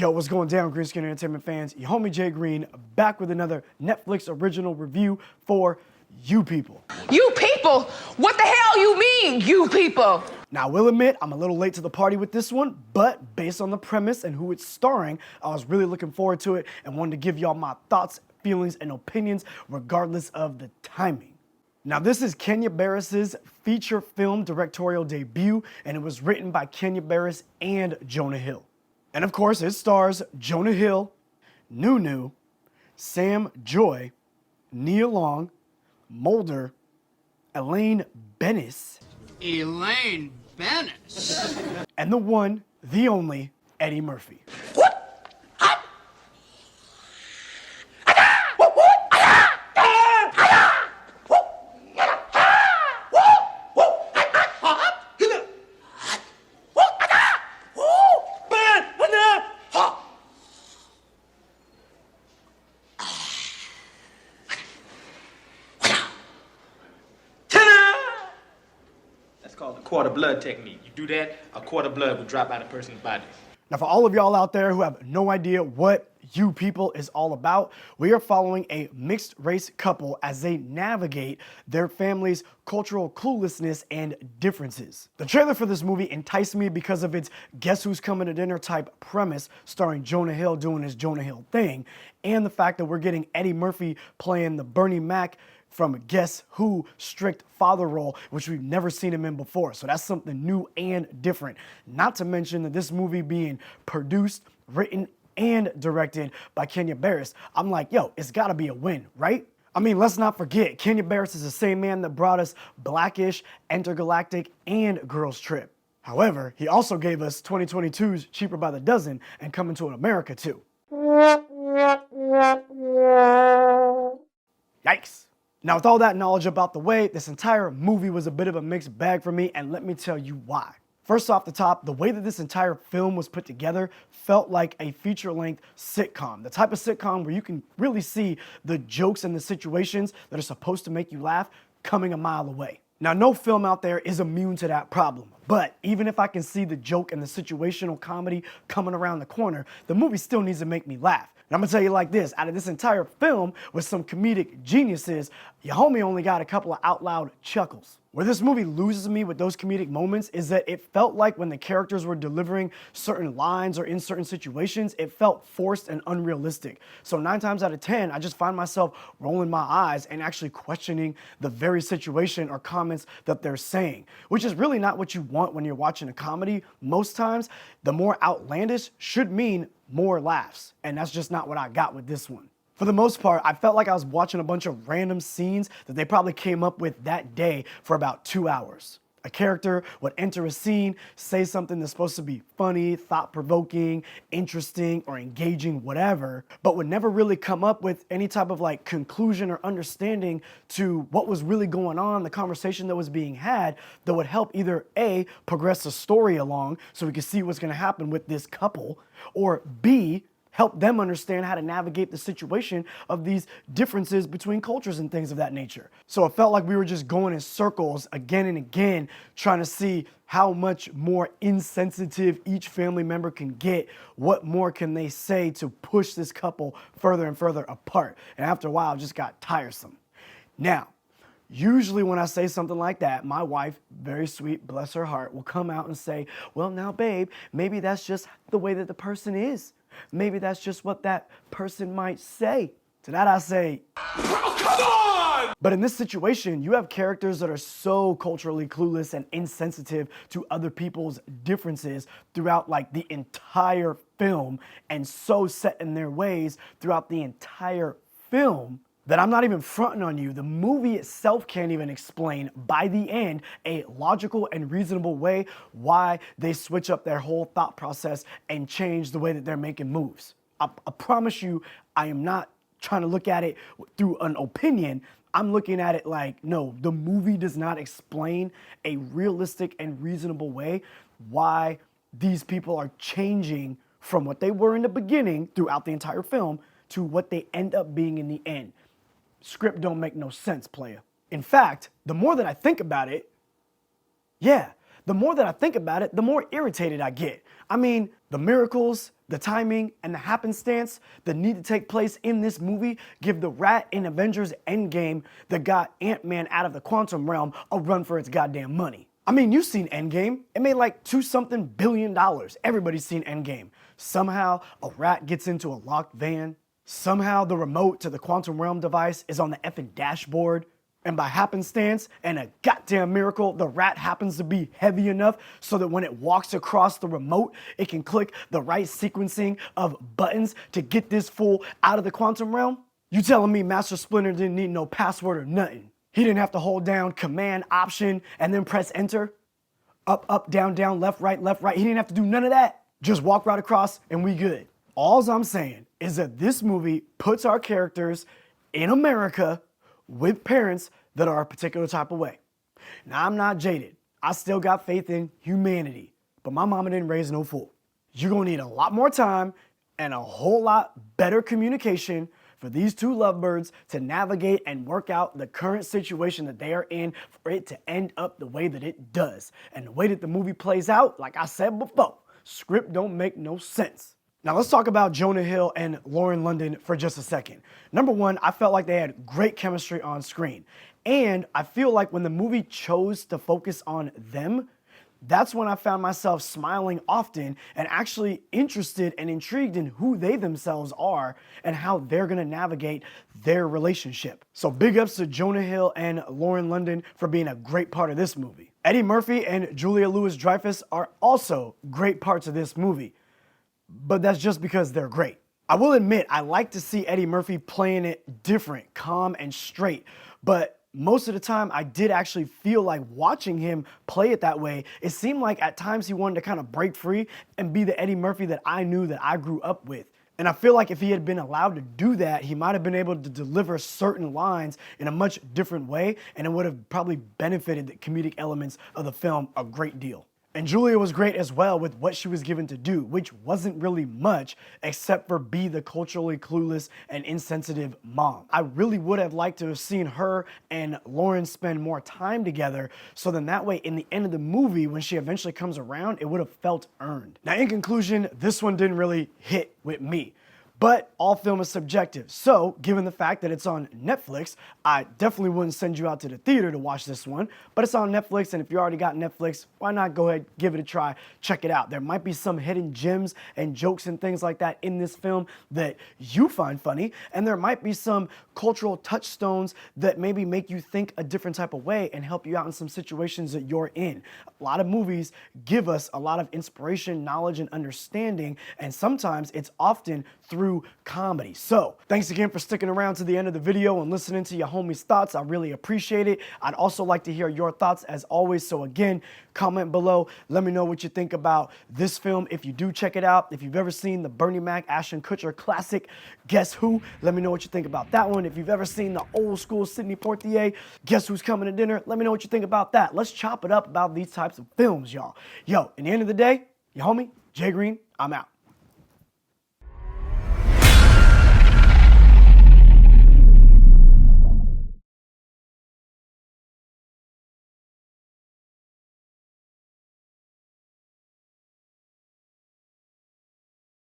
Yo, what's going down, Green Screen Entertainment fans? Your homie Jay Green back with another Netflix original review for You People. You people? What the hell you mean, you people? Now, I will admit, I'm a little late to the party with this one, but based on the premise and who it's starring, I was really looking forward to it and wanted to give y'all my thoughts, feelings, and opinions regardless of the timing. Now, this is Kenya Barris's feature film directorial debut, and it was written by Kenya Barris and Jonah Hill. And of course, it stars Jonah Hill, Nunu, Sam Joy, Nia Long, Mulder, Elaine Bennis, and the one, the only, Eddie Murphy. Called the quart of blood technique. You do that, a quart of blood will drop out of a person's body. Now, for all of y'all out there who have no idea what You People is all about, we are following a mixed race couple as they navigate their family's cultural cluelessness and differences. The trailer for this movie enticed me because of its guess who's coming to dinner type premise, starring Jonah Hill doing his Jonah Hill thing, and the fact that we're getting Eddie Murphy playing the Bernie Mac from Guess Who strict father role, which we've never seen him in before. So that's something new and different. Not to mention that this movie being produced, written, and directed by Kenya Barris. I'm like, yo, it's gotta be a win, right? I mean, let's not forget, Kenya Barris is the same man that brought us Blackish, Intergalactic, and Girls Trip. However, he also gave us 2022's Cheaper by the Dozen and Coming to America too. Yikes. Now, with all that knowledge about the way, this entire movie was a bit of a mixed bag for me, and let me tell you why. First off the top, the way that this entire film was put together felt like a feature-length sitcom. The type of sitcom where you can really see the jokes and the situations that are supposed to make you laugh coming a mile away. Now, no film out there is immune to that problem, but even if I can see the joke and the situational comedy coming around the corner, the movie still needs to make me laugh. And I'm gonna tell you like this, out of this entire film with some comedic geniuses, your homie only got a couple of out loud chuckles. Where this movie loses me with those comedic moments is that it felt like when the characters were delivering certain lines or in certain situations, it felt forced and unrealistic. So 9 times out of 10, I just find myself rolling my eyes and actually questioning the very situation or comments that they're saying, which is really not what you want when you're watching a comedy. Most times, the more outlandish should mean more laughs, and that's just not what I got with this one. For the most part, I felt like I was watching a bunch of random scenes that they probably came up with that day for about 2 hours. A character would enter a scene, say something that's supposed to be funny, thought-provoking, interesting, or engaging, whatever, but would never really come up with any type of like conclusion or understanding to what was really going on, the conversation that was being had, that would help either A, progress the story along so we could see what's gonna happen with this couple, or B, help them understand how to navigate the situation of these differences between cultures and things of that nature. So it felt like we were just going in circles again and again, trying to see how much more insensitive each family member can get, what more can they say to push this couple further and further apart. And after a while, it just got tiresome. Now, usually when I say something like that, my wife, very sweet, bless her heart, will come out and say, well, now, babe, maybe that's just the way that the person is. Maybe that's just what that person might say. To that I say, oh, come on! But in this situation, you have characters that are so culturally clueless and insensitive to other people's differences throughout like the entire film, and so set in their ways throughout the entire film that I'm not even fronting on you. The movie itself can't even explain, by the end, a logical and reasonable way why they switch up their whole thought process and change the way that they're making moves. I promise you, I am not trying to look at it through an opinion. I'm looking at it like, no, the movie does not explain a realistic and reasonable way why these people are changing from what they were in the beginning throughout the entire film to what they end up being in the end. Script don't make no sense, player. In fact, the more that I think about it, yeah, the more that I think about it, the more irritated I get. I mean, the miracles, the timing, and the happenstance that need to take place in this movie give the rat in Avengers Endgame that got Ant-Man out of the quantum realm a run for its goddamn money. I mean, you've seen Endgame. It made like $2-something billion. Everybody's seen Endgame. Somehow, a rat gets into a locked van. Somehow, the remote to the quantum realm device is on the effing dashboard. And by happenstance and a goddamn miracle, the rat happens to be heavy enough so that when it walks across the remote, it can click the right sequencing of buttons to get this fool out of the quantum realm? You telling me Master Splinter didn't need no password or nothing? He didn't have to hold down Command, Option, and then press Enter? Up, down, left, right. He didn't have to do none of that. Just walk right across and we good. All I'm saying is that this movie puts our characters in America with parents that are a particular type of way. Now, I'm not jaded. I still got faith in humanity, but my mama didn't raise no fool. You're gonna need a lot more time and a whole lot better communication for these two lovebirds to navigate and work out the current situation that they are in for it to end up the way that it does. And the way that the movie plays out, like I said before, script don't make no sense. Now let's talk about Jonah Hill and Lauren London for just a second. Number one, I felt like they had great chemistry on screen. And I feel like when the movie chose to focus on them, that's when I found myself smiling often and actually interested and intrigued in who they themselves are and how they're gonna navigate their relationship. So big ups to Jonah Hill and Lauren London for being a great part of this movie. Eddie Murphy and Julia Louis-Dreyfus are also great parts of this movie, but that's just because they're great. I will admit, I like to see Eddie Murphy playing it different, calm and straight, but most of the time, I did actually feel like watching him play it that way. It seemed like at times he wanted to kind of break free and be the Eddie Murphy that I knew that I grew up with. And I feel like if he had been allowed to do that, he might have been able to deliver certain lines in a much different way, and it would have probably benefited the comedic elements of the film a great deal. And Julia was great as well with what she was given to do, which wasn't really much except for be the culturally clueless and insensitive mom. I really would have liked to have seen her and Lauren spend more time together, so then that way in the end of the movie, when she eventually comes around, it would have felt earned. Now in conclusion, this one didn't really hit with me. But all film is subjective, so given the fact that it's on Netflix, I definitely wouldn't send you out to the theater to watch this one, but it's on Netflix, and if you already got Netflix, why not go ahead, give it a try, check it out. There might be some hidden gems and jokes and things like that in this film that you find funny, and there might be some cultural touchstones that maybe make you think a different type of way and help you out in some situations that you're in. A lot of movies give us a lot of inspiration, knowledge, and understanding, and sometimes it's often through comedy. So, thanks again for sticking around to the end of the video and listening to your homie's thoughts. I really appreciate it. I'd also like to hear your thoughts as always. So again, comment below. Let me know what you think about this film. If you do check it out, if you've ever seen the Bernie Mac, Ashton Kutcher classic, Guess Who? Let me know what you think about that one. If you've ever seen the old school Sidney Poitier, Guess Who's Coming to Dinner? Let me know what you think about that. Let's chop it up about these types of films, y'all. Yo, in the end of the day, your homie, Jay Green, I'm out.